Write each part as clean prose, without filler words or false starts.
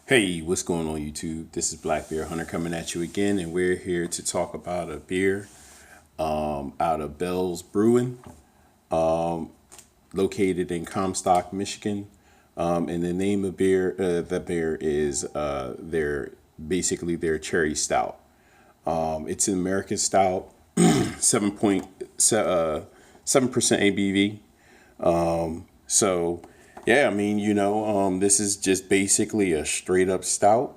Hey, what's going on YouTube? This is Black Bear Hunter coming at you again, and we're here to talk about a beer out of Bell's Brewing, located in Comstock, Michigan. And the name of the beer is their cherry stout. It's an American stout, 7.7% ABV. So yeah, I mean, this is just basically a straight up stout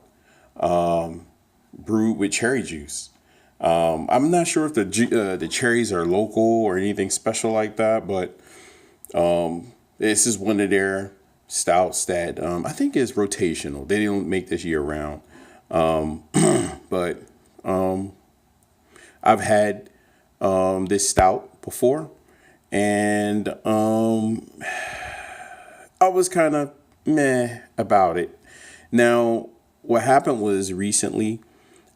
brewed with cherry juice. I'm not sure if the cherries are local or anything special like that, but this is one of their stouts that I think is rotational. They don't make this year round, but I've had this stout before, and I was kind of meh about it. Now, what happened was recently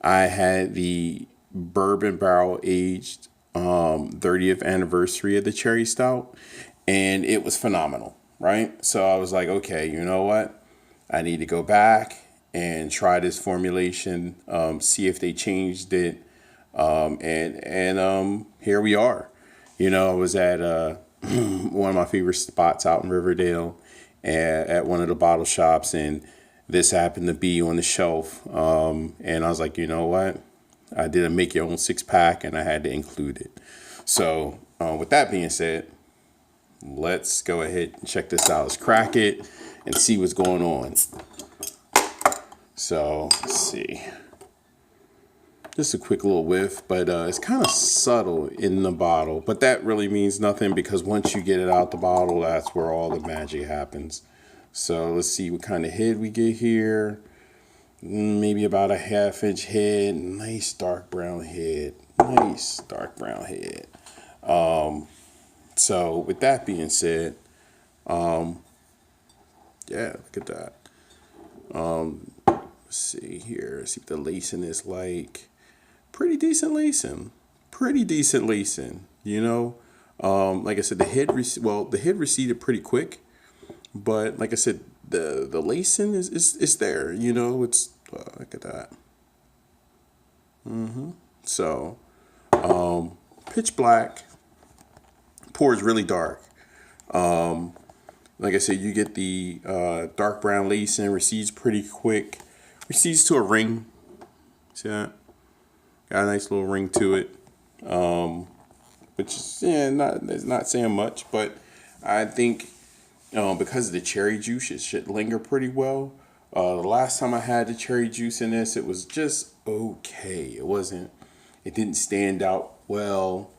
I had the bourbon barrel aged 30th anniversary of the cherry stout, and it was phenomenal, right? So I was like, okay, you know what? I need to go back and try this formulation, see if they changed it, and here we are. I was at one of my favorite spots out in Riverdale, at one of the bottle shops, and this happened to be on the shelf. And I was like, you know what? I did a make your own 6-pack, and I had to include it. So with that being said, let's go ahead and check this out. Let's crack it and see what's going on. So let's see. Just a quick little whiff, but it's kind of subtle in the bottle. But that really means nothing, because once you get it out the bottle, that's where all the magic happens. So let's see what kind of head we get here. Maybe about a 1/2-inch head. Nice dark brown head. Nice dark brown head. So with that being said, yeah, look at that. Let's see here. See what the lacing is like. Pretty decent lacing. Like I said, the head receded pretty quick, but like I said, the lacing is there. It's look at that. So pitch black, pours really dark. Like I said, you get the dark brown lacing, recedes pretty quick, recedes to a ring. See that? Got a nice little ring to it, which is it's not saying much, but I think because of the cherry juice, it should linger pretty well. The last time I had the cherry juice in this, it was just okay. It didn't stand out well,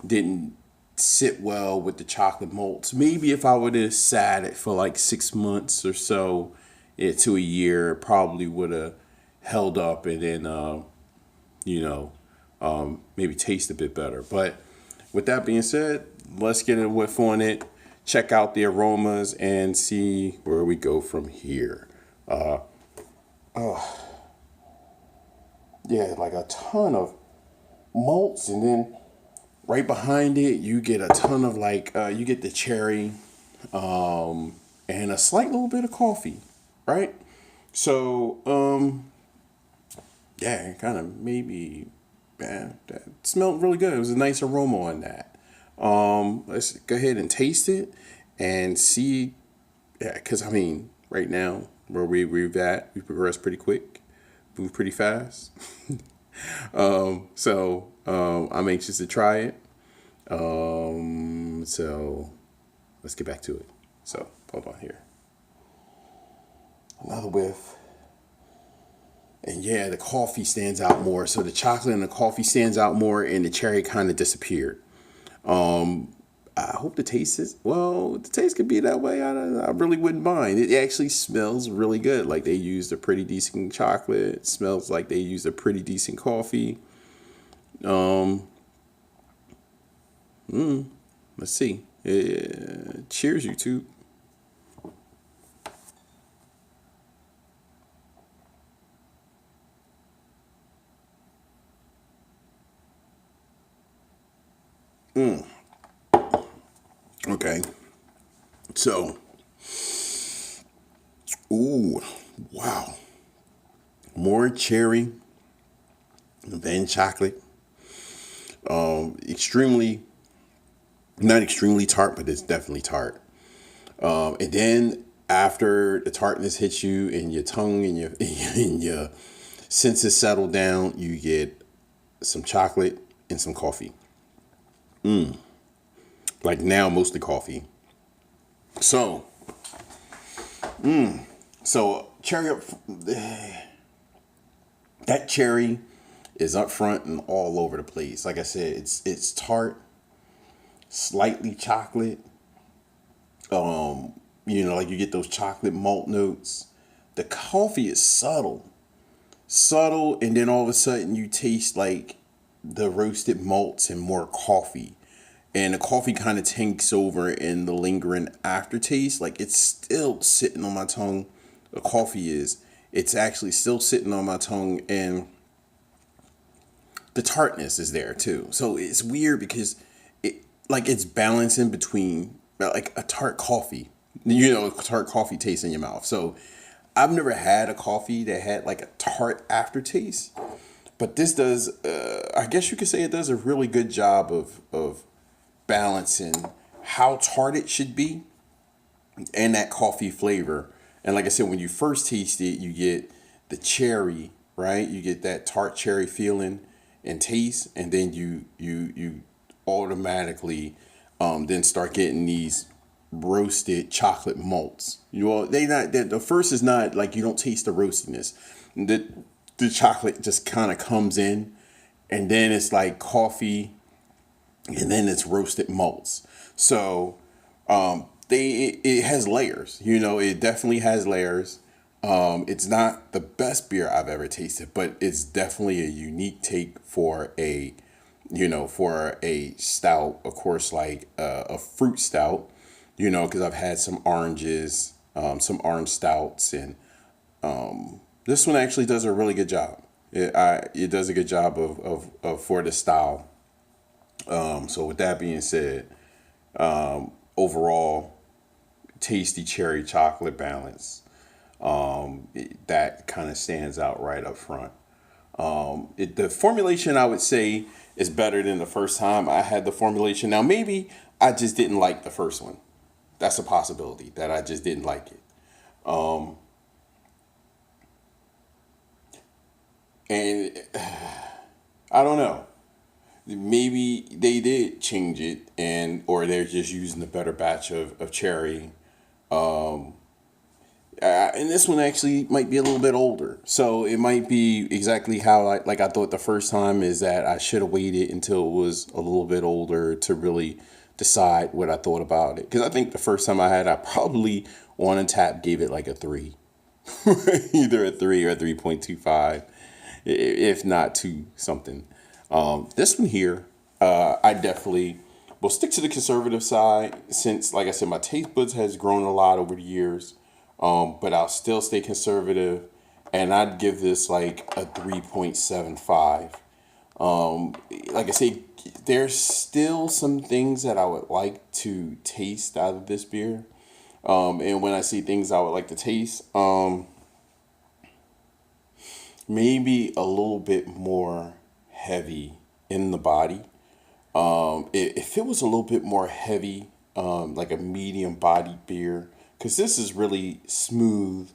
didn't sit well with the chocolate malts. Maybe if I would have sat it for like 6 months or so, to a year, it probably would have held up, and then maybe taste a bit better. But with that being said, let's get a whiff on it, check out the aromas, and see where we go from here. Yeah, like a ton of malts, and then right behind it, you get a ton of you get the cherry, and a slight little bit of coffee, right? So, yeah, kind of maybe, man, that smelled really good. It was a nice aroma on that. Let's go ahead and taste it and see. Yeah, because I mean, right now where we've at, we progress pretty quick, move pretty fast. I'm anxious to try it. So let's get back to it. So hold on here. Another whiff. And yeah, the coffee stands out more. So the chocolate and the coffee stands out more, and the cherry kind of disappeared. I hope the taste could be that way. I really wouldn't mind. It actually smells really good. Like they used a pretty decent chocolate. It smells like they used a pretty decent coffee. Let's see. Cheers, YouTube. Okay. So, ooh, wow. more cherry than chocolate. Extremely, not extremely tart, but it's definitely tart. And then after the tartness hits you and your tongue and your and your senses settle down, you get some chocolate and some coffee. Like now, mostly coffee. So, so cherry up. That cherry is up front and all over the place. Like I said, it's tart, slightly chocolate. Like you get those chocolate malt notes. The coffee is subtle, and then all of a sudden you taste like the roasted malts and more coffee. And the coffee kind of takes over in the lingering aftertaste. Like it's still sitting on my tongue. The coffee is. It's actually still sitting on my tongue, and the tartness is there too. So it's weird because it's balancing between like a tart coffee. Tart coffee taste in your mouth. So I've never had a coffee that had like a tart aftertaste, but this does. I guess you could say it does a really good job of balancing how tart it should be and that coffee flavor. And like I said, when you first taste it, you get the cherry, right? You get that tart cherry feeling and taste, and then you automatically then start getting these roasted chocolate malts. The first is not like you don't taste the roastiness. The chocolate just kind of comes in, and then it's like coffee, and then it's roasted malts. So it has layers. It definitely has layers. It's not the best beer I've ever tasted, but it's definitely a unique take for a stout. Of course, like a fruit stout. Because I've had some oranges, some orange stouts, and this one actually does a really good job. It does a good job of for the style. So with that being said, overall, tasty cherry chocolate balance. That kind of stands out right up front. The formulation, I would say, is better than the first time I had the formulation. Now, maybe I just didn't like the first one. That's a possibility that I just didn't like it. And I don't know. Maybe they did change it, or they're just using a better batch of cherry. And this one actually might be a little bit older, so it might be exactly how I thought the first time, is that I should have waited until it was a little bit older to really decide what I thought about it. Because I think the first time I probably on a tap gave it like a 3, either a 3 or a 3.25, if not 2 something. This one here, I definitely will stick to the conservative side, since, like I said, my taste buds has grown a lot over the years. But I'll still stay conservative, and I'd give this like a 3.75. Like I say, there's still some things that I would like to taste out of this beer. And when I see things I would like to taste, maybe a little bit more heavy in the body. If it was a little bit more heavy, like a medium bodied beer, because this is really smooth,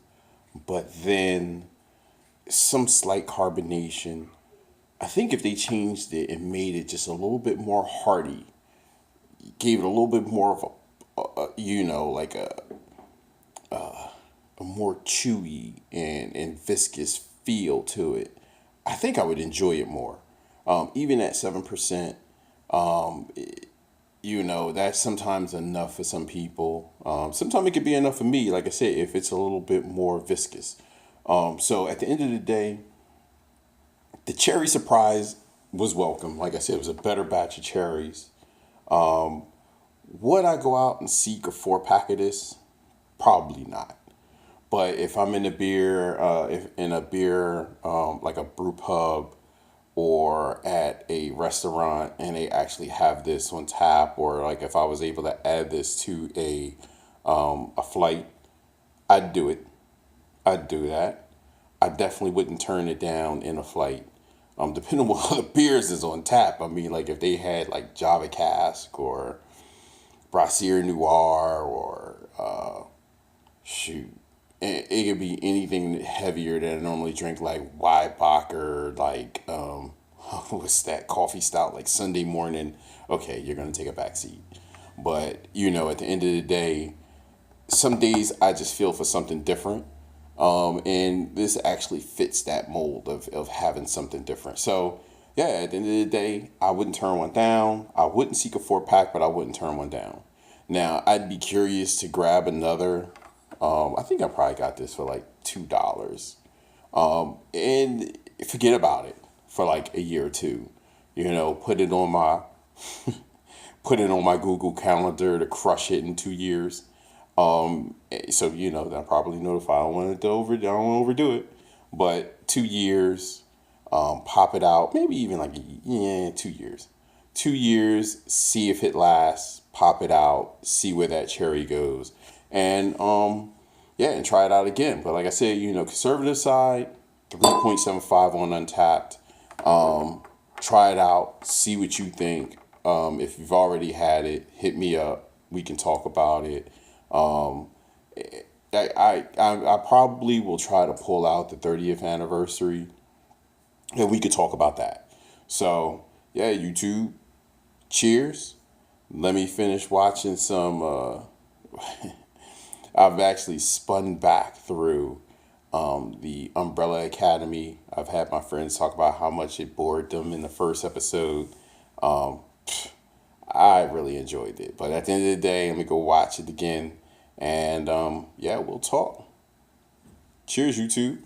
but then some slight carbonation. I think if they changed it and made it just a little bit more hearty, gave it a little bit more of like a more chewy and viscous feel to it, I think I would enjoy it more. Even at 7%, that's sometimes enough for some people. Sometimes it could be enough for me, like I said, if it's a little bit more viscous. So at the end of the day, the cherry surprise was welcome. Like I said, it was a better batch of cherries. Would I go out and seek a 4-pack of this? Probably not. But if I'm in a beer, like a brew pub, or at a restaurant, and they actually have this on tap, or like if I was able to add this to a flight, I'd do it. I'd do that. I definitely wouldn't turn it down in a flight. Depending on what other beers is on tap. I mean, like if they had like Java Cask or Brassiere Noir or shoot, it could be anything heavier than I normally drink, like Weibacher, like what's that coffee stout, like Sunday morning. Okay, you're gonna take a back seat, but at the end of the day, some days I just feel for something different. And this actually fits that mold of having something different. So, yeah, at the end of the day, I wouldn't turn one down. I wouldn't seek a 4-pack, but I wouldn't turn one down. Now, I'd be curious to grab another. I think I probably got this for like $2. And forget about it for like a year or two. Put it on my Google Calendar to crush it in 2 years. So that I probably notify. I don't want to I don't want to overdo it, but 2 years, pop it out. Maybe even like 2 years. 2 years. See if it lasts. Pop it out. See where that cherry goes, and and try it out again. But like I said, conservative side, 3.75 on Untapped. Try it out. See what you think. If you've already had it, hit me up. We can talk about it. I probably will try to pull out the 30th anniversary, and we could talk about that. So yeah, YouTube, cheers. Let me finish watching some. I've actually spun back through the Umbrella Academy. I've had my friends talk about how much it bored them in the first episode. I really enjoyed it. But at the end of the day, let me go watch it again. And we'll talk. Cheers, YouTube.